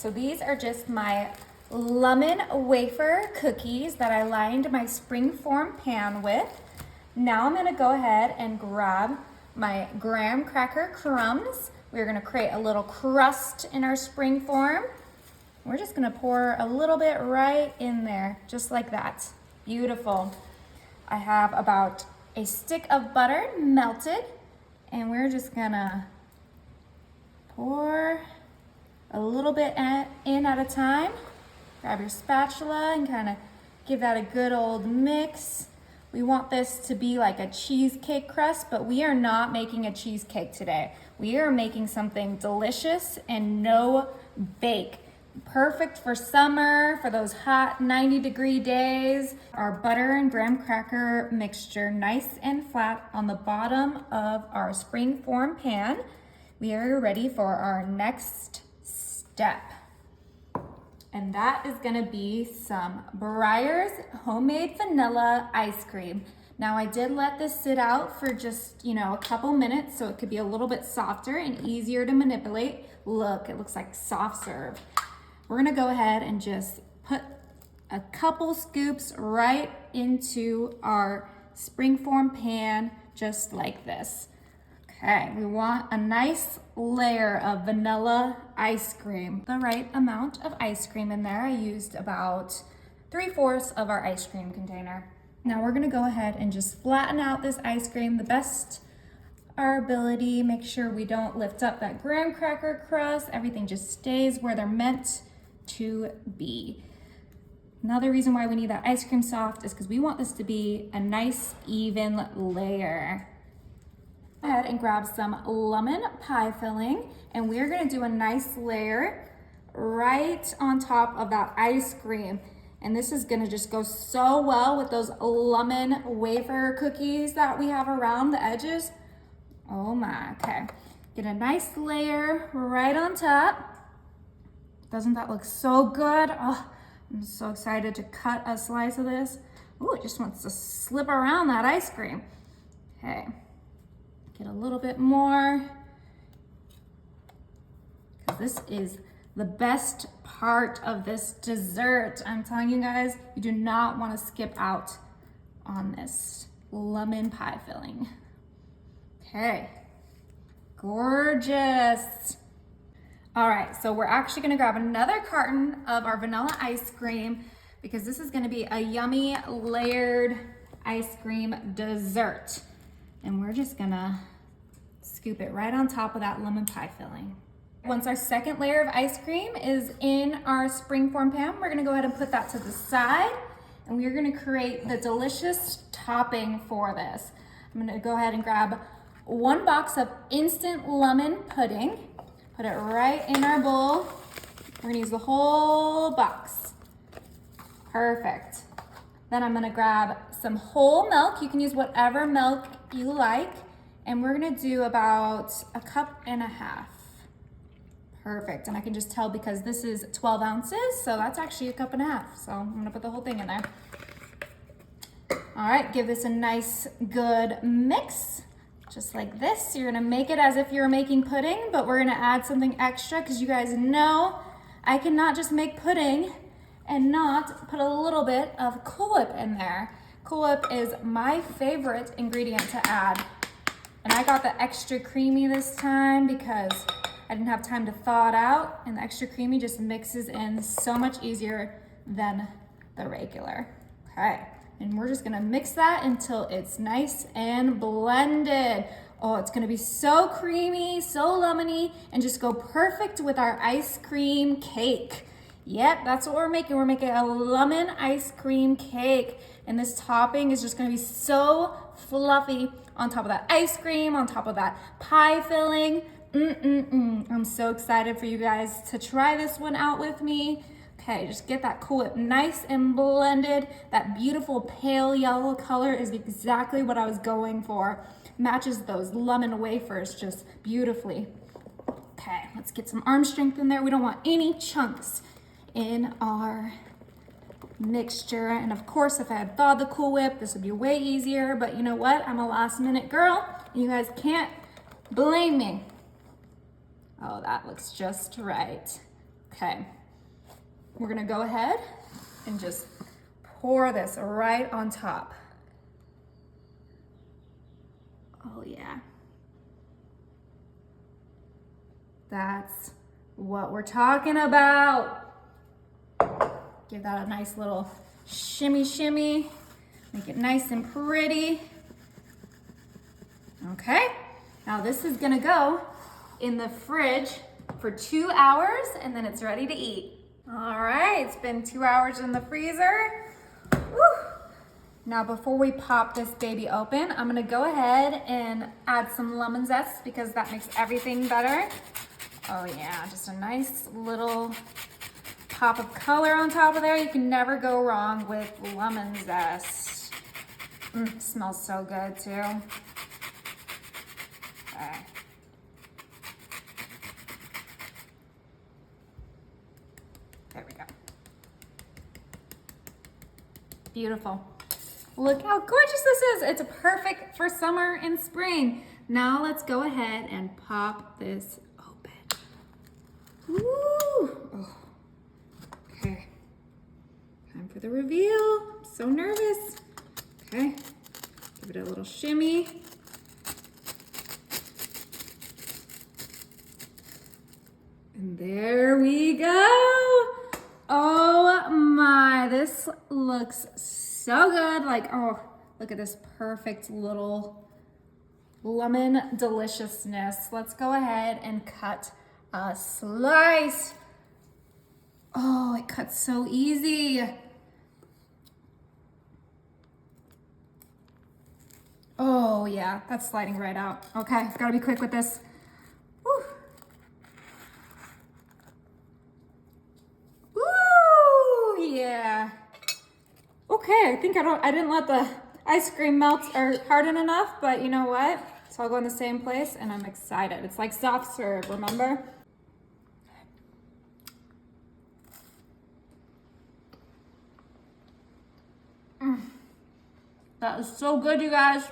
So these are just my lemon wafer cookies that I lined my springform pan with. Now I'm gonna go ahead and grab my graham cracker crumbs. We're gonna create a little crust in our springform. We're just gonna pour a little bit right in there, just like that. Beautiful. I have about a stick of butter melted, and we're just gonna pour a little bit in at a time. Grab your spatula and kind of give that a good old mix. We want this to be like a cheesecake crust, but we are not making a cheesecake today. We are making something delicious and no bake. Perfect for summer, for those hot 90-degree days. Our butter and graham cracker mixture nice and flat on the bottom of our springform pan. We are ready for our next step. And that is gonna be some Breyer's homemade vanilla ice cream. Now I did let this sit out for just, a couple minutes so it could be a little bit softer and easier to manipulate. Look, it looks like soft serve. We're gonna go ahead and just put a couple scoops right into our springform pan, just like this. Okay, we want a nice layer of vanilla ice cream. The right amount of ice cream in there. I used about 3/4 of our ice cream container. Now we're gonna go ahead and just flatten out this ice cream the best our ability. Make sure we don't lift up that graham cracker crust. Everything just stays where they're meant to be. Another reason why we need that ice cream soft is because we want this to be a nice even layer. Go ahead and grab some lemon pie filling, and we're gonna do a nice layer right on top of that ice cream. And this is gonna just go so well with those lemon wafer cookies that we have around the edges. Oh my, okay. Get a nice layer right on top. Doesn't that look so good? Oh, I'm so excited to cut a slice of this. Ooh, it just wants to slip around that ice cream. Okay. Get a little bit more, because this is the best part of this dessert. I'm telling you guys, you do not want to skip out on this lemon pie filling. Okay, gorgeous. All right, so we're actually gonna grab another carton of our vanilla ice cream because this is gonna be a yummy layered ice cream dessert. And we're just gonna scoop it right on top of that lemon pie filling. Once our second layer of ice cream is in our springform pan, we're gonna go ahead and put that to the side, and we're gonna create the delicious topping for this. I'm gonna go ahead and grab 1 box of instant lemon pudding, put it right in our bowl. We're gonna use the whole box. Perfect. Then I'm gonna grab some whole milk. You can use whatever milk you like. And we're gonna do about 1.5 cups. Perfect, and I can just tell because this is 12 ounces, so that's actually 1.5 cups. So I'm gonna put the whole thing in there. All right, give this a nice, good mix, just like this. You're gonna make it as if you're making pudding, but we're gonna add something extra because you guys know I cannot just make pudding and not put a little bit of Cool Whip in there. Cool Whip is my favorite ingredient to add. And I got the extra creamy this time because I didn't have time to thaw it out, and the extra creamy just mixes in so much easier than the regular. Okay, and we're just gonna mix that until it's nice and blended. Oh, it's gonna be so creamy, so lemony, and just go perfect with our ice cream cake. Yep, that's what we're making. We're making a lemon ice cream cake, and this topping is just gonna be so fluffy on top of that ice cream, on top of that pie filling. I'm so excited for you guys to try this one out with me. Okay, just get that Cool Whip nice and blended. That beautiful pale yellow color is exactly what I was going for. Matches those lemon wafers just beautifully. Okay, let's get some arm strength in there. We don't want any chunks in our mixture. And of course, if I had thawed the Cool Whip, this would be way easier, but you know what? I'm a last minute girl, and you guys can't blame me. Oh, that looks just right. Okay, we're gonna go ahead and just pour this right on top. Oh yeah. That's what we're talking about. Give that a nice little shimmy shimmy. Make it nice and pretty. Okay, now this is gonna go in the fridge for 2 hours and then it's ready to eat. All right, it's been 2 hours in the freezer. Woo. Now before we pop this baby open, I'm gonna go ahead and add some lemon zest because that makes everything better. Oh yeah, just a nice little pop of color on top of there. You can never go wrong with lemon zest. Smells so good too. Okay. There we go. Beautiful. Look how gorgeous this is. It's perfect for summer and spring. Now let's go ahead and pop this open. Woo! Oh. Okay. Time for the reveal. I'm so nervous. Okay. Give it a little shimmy. And there we go. Oh my, this looks so good. Like, oh, look at this perfect little lemon deliciousness. Let's go ahead and cut a slice. Oh, it cuts so easy. Oh yeah, that's sliding right out. Okay, gotta be quick with this. Woo. Woo, yeah. Okay, I think I didn't let the ice cream melt or harden enough, but you know what? It's all going the same place and I'm excited. It's like soft serve, remember? That is so good, you guys.